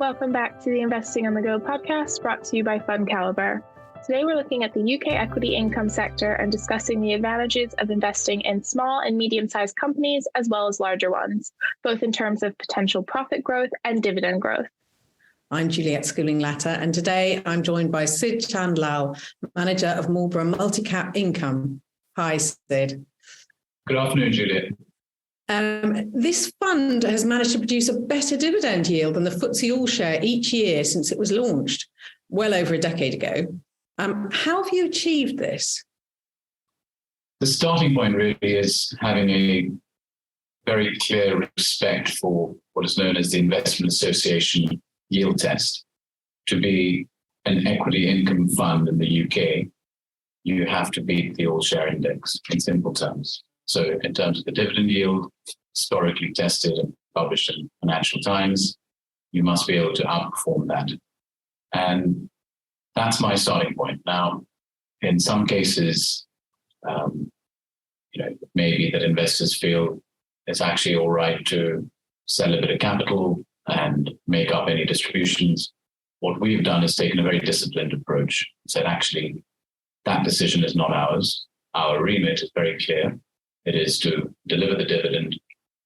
Welcome back to the Investing on the Go podcast, brought to you by Fund Caliber. Today we're looking at the UK equity income sector and discussing the advantages of investing in small and medium-sized companies as well as larger ones, both in terms of potential profit growth and dividend growth. I'm Juliet Schooling-Latter, and today I'm joined by Sid Chand Lall, manager of Marlborough Multi-Cap Income. Hi, Sid. Good afternoon, Juliet. This fund has managed to produce a better dividend yield than the FTSE All-Share each year since it was launched, well over a decade ago. How have you achieved this? The starting point really is having a very clear respect for what is known as the Investment Association yield test. To be an equity income fund in the UK, you have to beat the All-Share index in simple terms. So in terms of the dividend yield, historically tested and published in Financial Times, you must be able to outperform that. And that's my starting point. Now, in some cases, it may be that investors feel it's actually all right to sell a bit of capital and make up any distributions. What we've done is taken a very disciplined approach and said, actually, that decision is not ours. Our remit is very clear. It is to deliver the dividend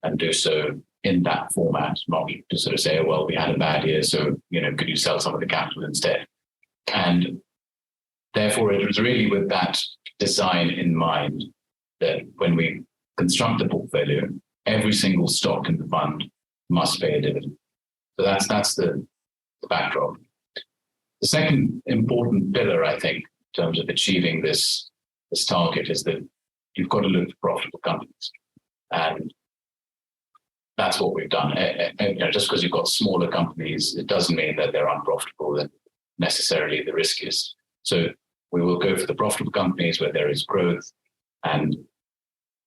and do so in that format, not to sort of say, oh, well, we had a bad year, so, could you sell some of the capital instead? And therefore, it was really with that design in mind that when we construct the portfolio, every single stock in the fund must pay a dividend. So that's the backdrop. The second important pillar, I think, in terms of achieving this target is that you've got to look for profitable companies. And that's what we've done. Just because you've got smaller companies, it doesn't mean that they're unprofitable and necessarily the riskiest. So we will go for the profitable companies where there is growth, and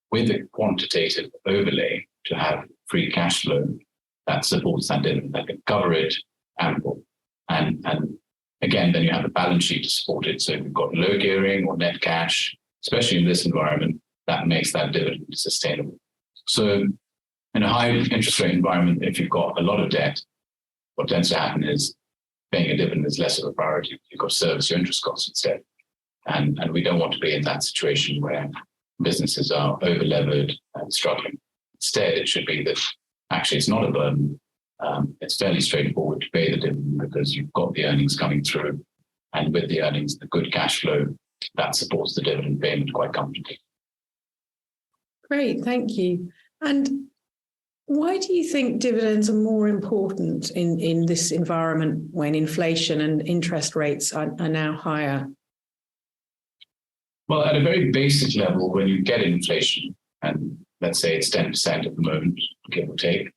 with a quantitative overlay to have free cash flow that supports that dividend, that can cover it ample. And again, then you have the balance sheet to support it. So if you've got low gearing or net cash, especially in this environment, that makes that dividend sustainable. So in a high interest rate environment, if you've got a lot of debt, what tends to happen is paying a dividend is less of a priority. You've got to service your interest costs instead. And we don't want to be in that situation where businesses are over-levered and struggling. Instead, it should be that actually it's not a burden. It's fairly straightforward to pay the dividend because you've got the earnings coming through. And with the earnings, the good cash flow, that supports the dividend payment quite comfortably. Great, thank you. And why do you think dividends are more important in this environment when inflation and interest rates are now higher? Well, at a very basic level, when you get inflation, and let's say it's 10% at the moment, give or take,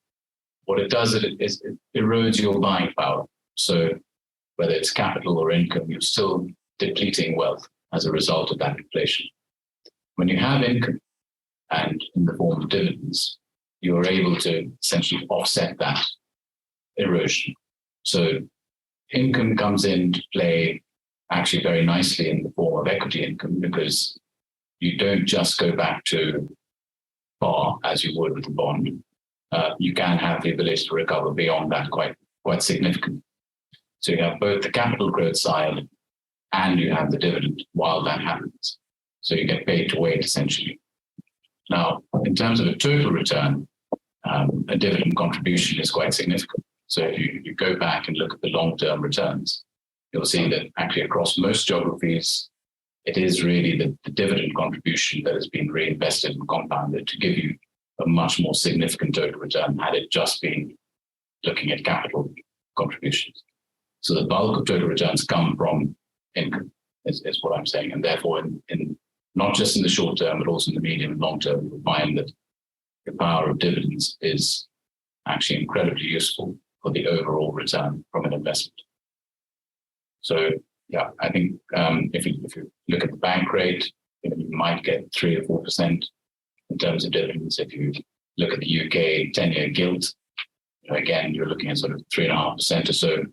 what it does is it erodes your buying power. So whether it's capital or income, you're still depleting wealth as a result of that inflation. When you have income, and in the form of dividends, you're able to essentially offset that erosion. So income comes into play actually very nicely in the form of equity income, because you don't just go back to par as you would with a bond. You can have the ability to recover beyond that quite significantly. So you have both the capital growth side and you have the dividend while that happens. So you get paid to wait, essentially. Now, in terms of a total return, a dividend contribution is quite significant. So if you go back and look at the long-term returns, you'll see that actually across most geographies, it is really the dividend contribution that has been reinvested and compounded to give you a much more significant total return had it just been looking at capital contributions. So the bulk of total returns come from income, is what I'm saying. And therefore, in not just in the short term, but also in the medium and long term, you'll find that the power of dividends is actually incredibly useful for the overall return from an investment. So, yeah, I think if you look at the bank rate, you might get 3 or 4% in terms of dividends. If you look at the UK 10-year gilt, again, you're looking at sort of 3.5% or so.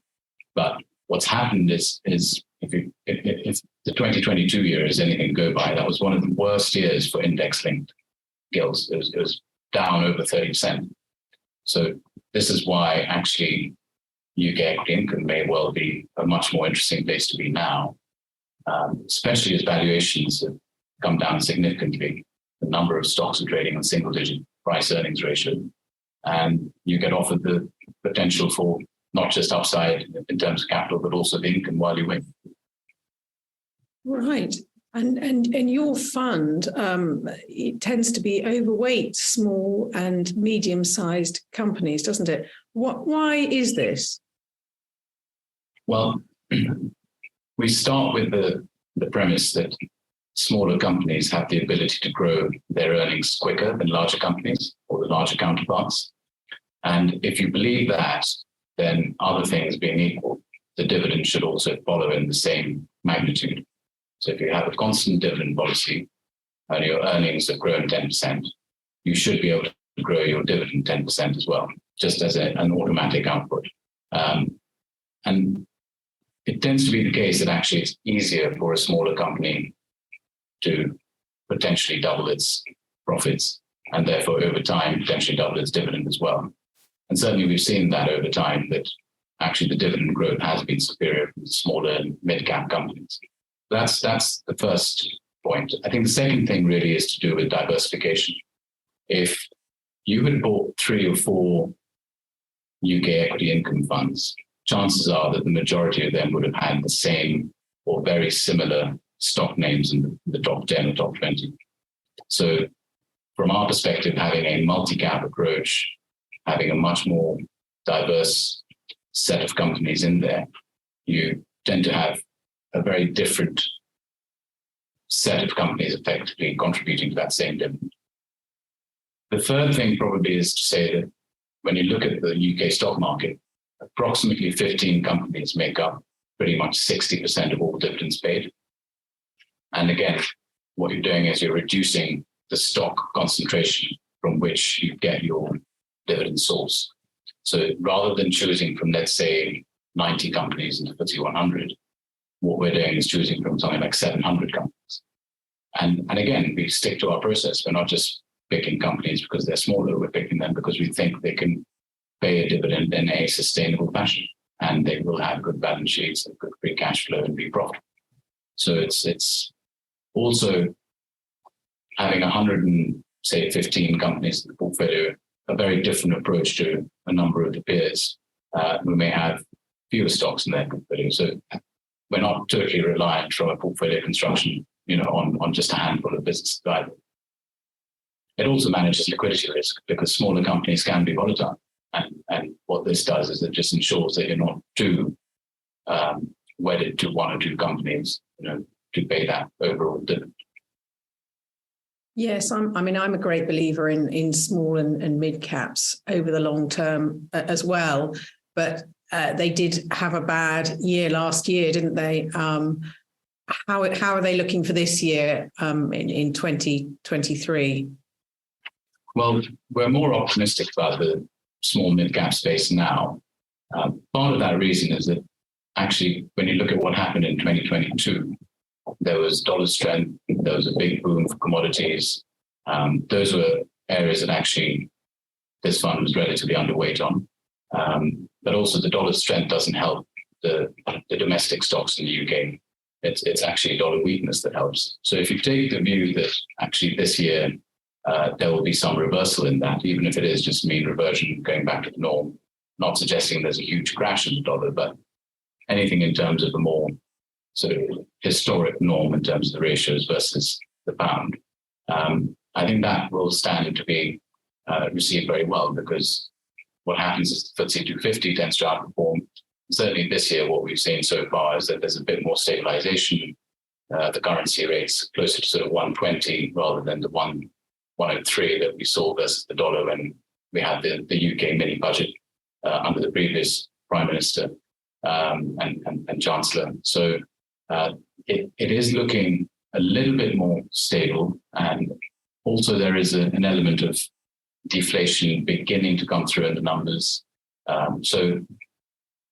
But what's happened is if the 2022 year is anything to go by, that was one of the worst years for index-linked gilts. It was down over 30%. So this is why actually UK equity income may well be a much more interesting place to be now, especially as valuations have come down significantly. The number of stocks are trading on single-digit price-earnings ratio, and you get offered the potential for not just upside in terms of capital, but also the income while you wait. Right. And your fund, it tends to be overweight small and medium-sized companies, doesn't it? Why is this? Well, we start with the premise that smaller companies have the ability to grow their earnings quicker than larger companies or the larger counterparts. And if you believe that, then other things being equal, the dividend should also follow in the same magnitude. So if you have a constant dividend policy and your earnings have grown 10%, you should be able to grow your dividend 10% as well, just as an automatic output. And it tends to be the case that actually it's easier for a smaller company to potentially double its profits and therefore over time potentially double its dividend as well. And certainly we've seen that over time, that actually the dividend growth has been superior for smaller and mid-cap companies. That's the first point. I think the second thing really is to do with diversification. If you had bought 3 or 4 UK equity income funds, chances are that the majority of them would have had the same or very similar stock names in the top 10 or top 20. So from our perspective, having a multi-cap approach, having a much more diverse set of companies in there, you tend to have a very different set of companies effectively contributing to that same dividend. The third thing probably is to say that when you look at the UK stock market, approximately 15 companies make up pretty much 60% of all dividends paid. And again, what you're doing is you're reducing the stock concentration from which you get your dividend source. So rather than choosing from, let's say, 90 companies in the FTSE 100, what we're doing is choosing from something like 700 companies. And again, we stick to our process. We're not just picking companies because they're smaller. We're picking them because we think they can pay a dividend in a sustainable fashion, and they will have good balance sheets and good free cash flow and be profitable. So it's also having 115 companies in the portfolio, a very different approach to a number of the peers who may have fewer stocks in their portfolio. So we're not totally reliant from a portfolio construction, on just a handful of businesses either. It also manages liquidity risk because smaller companies can be volatile. And what this does is it just ensures that you're not too wedded to 1 or 2 companies, to pay that overall dividend. Yes, I'm a great believer in small and mid caps over the long term as well. But they did have a bad year last year, didn't they? How are they looking for this year in 2023? Well, we're more optimistic about the small mid-cap space now. Part of that reason is that actually, when you look at what happened in 2022, there was dollar strength, there was a big boom for commodities. Those were areas that actually this fund was relatively underweight on. But also the dollar strength doesn't help the domestic stocks in the UK. It's actually dollar weakness that helps. So if you take the view that actually this year there will be some reversal in that, even if it is just mean reversion going back to the norm, not suggesting there's a huge crash in the dollar, but anything in terms of a more sort of historic norm in terms of the ratios versus the pound, I think that will stand to be received very well, because what happens is the FTSE 250 tends to outperform. Certainly this year, what we've seen so far is that there's a bit more stabilization. The currency rate's closer to sort of 120 rather than the 103 that we saw versus the dollar when we had the UK mini budget under the previous Prime Minister and Chancellor. So it is looking a little bit more stable, and also there is an element of deflation beginning to come through in the numbers. So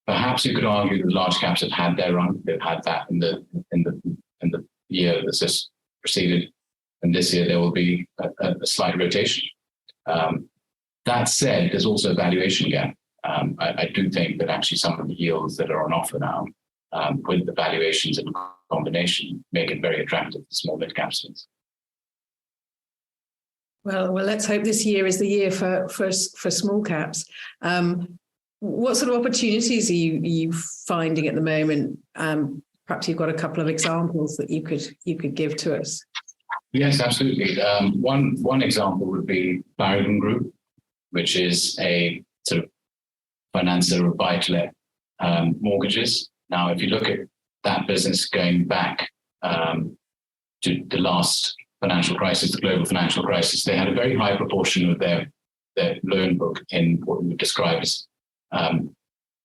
perhaps you could argue that large caps have had their run. They've had that in the year that's just preceded, and this year there will be a slight rotation. That said, there's also a valuation gap. I do think that actually some of the yields that are on offer now, with the valuations in combination, make it very attractive for small mid-cap stocks. Well, let's hope this year is the year for small caps. What sort of opportunities are you finding at the moment? Perhaps you've got a couple of examples that you could give to us. Yes, absolutely. One example would be Paragon Group, which is a sort of financer of buy-to-let mortgages. Now, if you look at that business going back to the last financial crisis, the global financial crisis, they had a very high proportion of their loan book in what we would describe as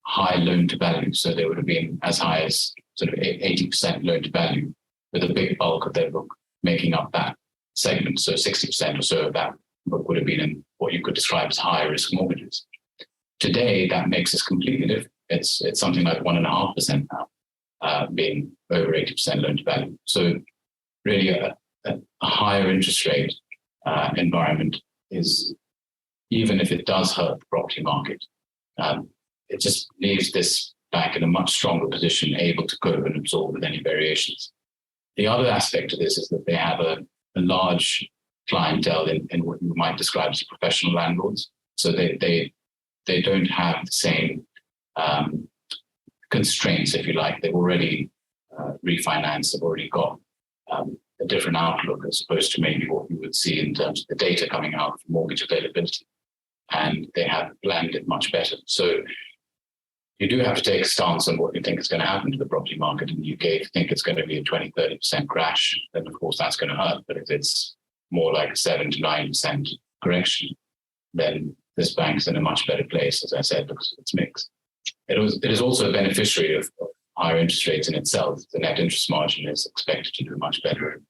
high loan to value. So they would have been as high as sort of 80% loan to value, with a big bulk of their book making up that segment. So 60% or so of that book would have been in what you could describe as high risk mortgages. Today, that makes us completely different. It's something like 1.5% now, being over 80% loan to value. So really a higher interest rate environment is, even if it does hurt the property market, it just leaves this bank in a much stronger position, able to cope and absorb with any variations. The other aspect of this is that they have a large clientele in what you might describe as professional landlords. So they don't have the same constraints, if you like. They've already refinanced, they've already got a different outlook as opposed to maybe what you would see in terms of the data coming out for mortgage availability. And they have planned it much better. So you do have to take a stance on what you think is going to happen to the property market in the UK. If you think it's going to be a 20-30% crash, then of course that's going to hurt. But if it's more like a 7 to 9% correction, then this bank's in a much better place, as I said, because of its mix. It is also a beneficiary of higher interest rates in itself. The net interest margin is expected to do much better.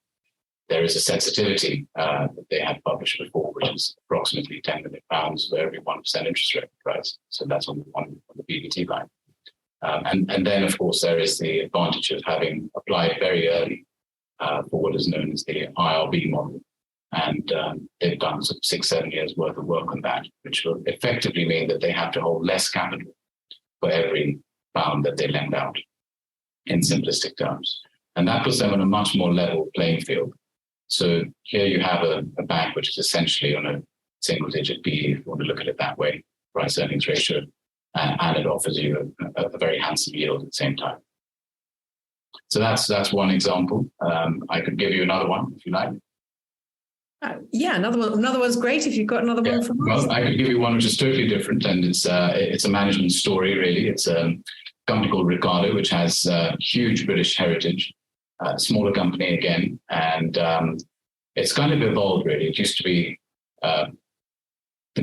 There is a sensitivity that they had published before, which is approximately £10 million for every 1% interest rate rise. So that's on the BBT line. And then, of course, there is the advantage of having applied very early for what is known as the IRB model. And they've done sort of 6-7 years worth of work on that, which will effectively mean that they have to hold less capital for every pound that they lend out, in simplistic terms. And that puts them on a much more level playing field. So here you have a bank which is essentially on a single-digit PE, if you want to look at it that way, price-earnings ratio, and it offers you a very handsome yield at the same time. So that's one example. I could give you another one if you like. Yeah, another one's great if you've got another one from us. Well, I could give you one which is totally different, and it's a management story, really. It's a company called Ricardo, which has huge British heritage. Smaller company again, and it's kind of evolved really. It used to be the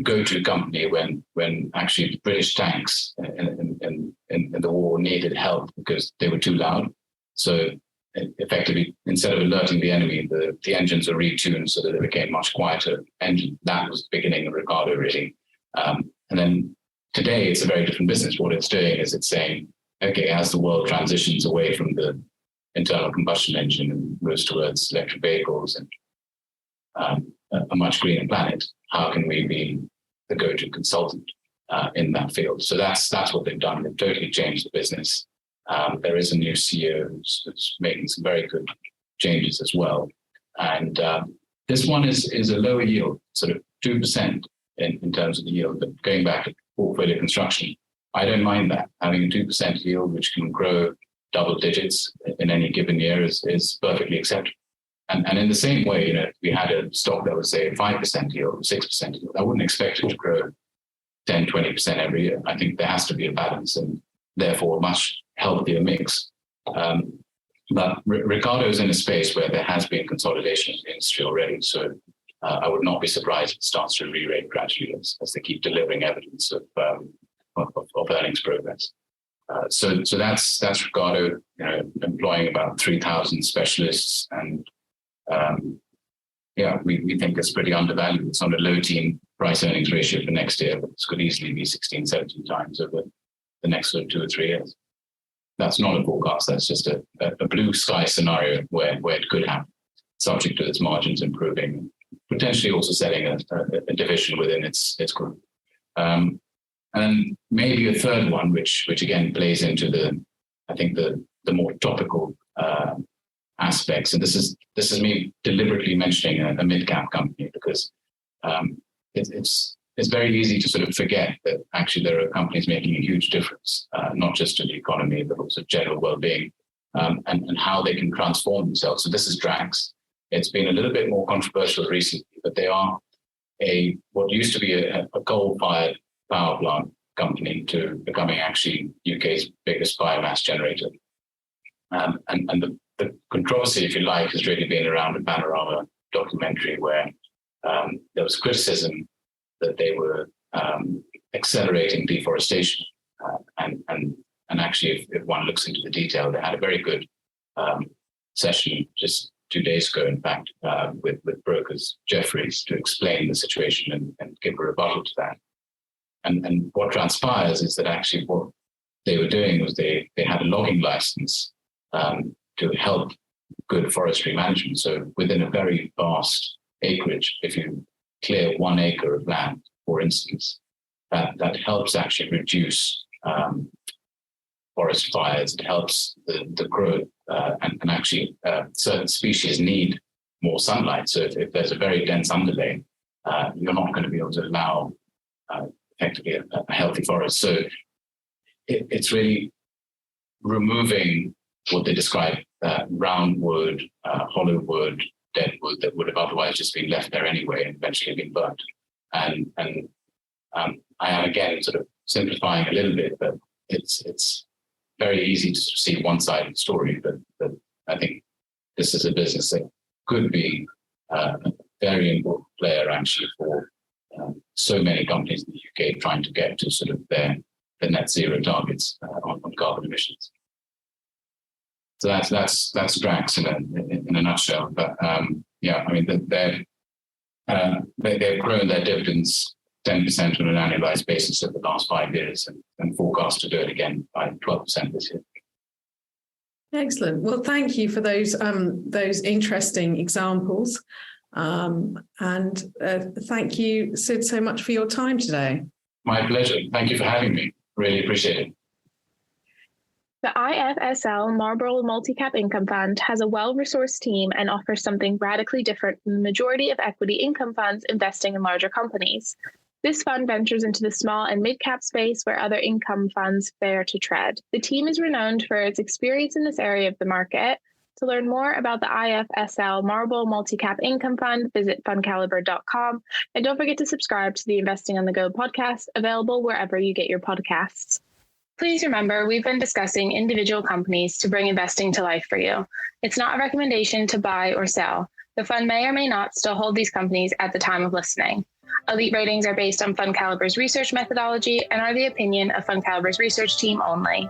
go-to company when actually the British tanks in the war needed help because they were too loud. So effectively, instead of alerting the enemy, the engines were retuned so that they became much quieter engine. That was the beginning of Ricardo, really. And then today, it's a very different business. What it's doing is it's saying, okay, as the world transitions away from the internal combustion engine and moves towards electric vehicles and a much greener planet, how can we be the go-to consultant in that field? So that's what they've done. They've totally changed the business. There is a new CEO who's making some very good changes as well. And this one is a lower yield, sort of 2% in terms of the yield. But going back to portfolio construction, I don't mind that. Having a 2% yield, which can grow double digits in any given year is perfectly acceptable. And in the same way, if we had a stock that was, say, 5% yield or 6% yield, I wouldn't expect it to grow 10, 20% every year. I think there has to be a balance and therefore a much healthier mix. But Ricardo is in a space where there has been consolidation in the industry already. So I would not be surprised if it starts to re-rate gradually as they keep delivering evidence of earnings progress. So that's Ricardo, employing about 3,000 specialists, and we think it's pretty undervalued. It's on a low teen price earnings ratio for next year, but this could easily be 16, 17 times over the next sort of 2 or 3 years. That's not a forecast. That's just a blue sky scenario where it could happen, subject to its margins improving, potentially also setting a division within its group. And maybe a third one, which again plays into the more topical aspects. And this is me deliberately mentioning a mid-cap company because it's very easy to sort of forget that actually there are companies making a huge difference, not just to the economy, but also general well-being, and how they can transform themselves. So this is Drax. It's been a little bit more controversial recently, but they are what used to be a coal-fired power plant company to becoming actually UK's biggest biomass generator. And the controversy, if you like, has really been around a Panorama documentary where there was criticism that they were accelerating deforestation. And actually, if one looks into the detail, they had a very good session just 2 days ago, in fact, with brokers Jefferies to explain the situation and give a rebuttal to that. And what transpires is that actually what they were doing was they had a logging license to help good forestry management. So within a very vast acreage, if you clear 1 acre of land, for instance, that helps actually reduce forest fires. It helps the growth, and actually certain species need more sunlight. So if there's a very dense underlay, you're not going to be able to allow effectively a healthy forest. So it's really removing what they describe round wood, hollow wood, dead wood that would have otherwise just been left there anyway and eventually been burnt. And I am again sort of simplifying a little bit, but it's very easy to see one side of the story. But I think this is a business that could be a very important player actually for so many companies in the UK trying to get to sort of their net zero targets on carbon emissions. So that's Drax in a nutshell. But yeah, I mean they've grown their dividends 10% on an annualized basis over the last 5 years, and forecast to do it again by 12% this year. Excellent. Well, thank you for those interesting examples, and thank you, Sid, so much for your time today. My pleasure. Thank you for having me. Really appreciate it. The IFSL Marlborough Multi-Cap Income Fund has a well-resourced team and offers something radically different from the majority of equity income funds investing in larger companies. This fund ventures into the small and mid-cap space where other income funds fare to tread. The team is renowned for its experience in this area of the market. To learn more about the IFSL Marlborough Multi-Cap Income Fund, visit fundcalibre.com. And don't forget to subscribe to the Investing on the Go podcast, available wherever you get your podcasts. Please remember, we've been discussing individual companies to bring investing to life for you. It's not a recommendation to buy or sell. The fund may or may not still hold these companies at the time of listening. Elite ratings are based on Fund Calibre's research methodology and are the opinion of Fund Calibre's research team only.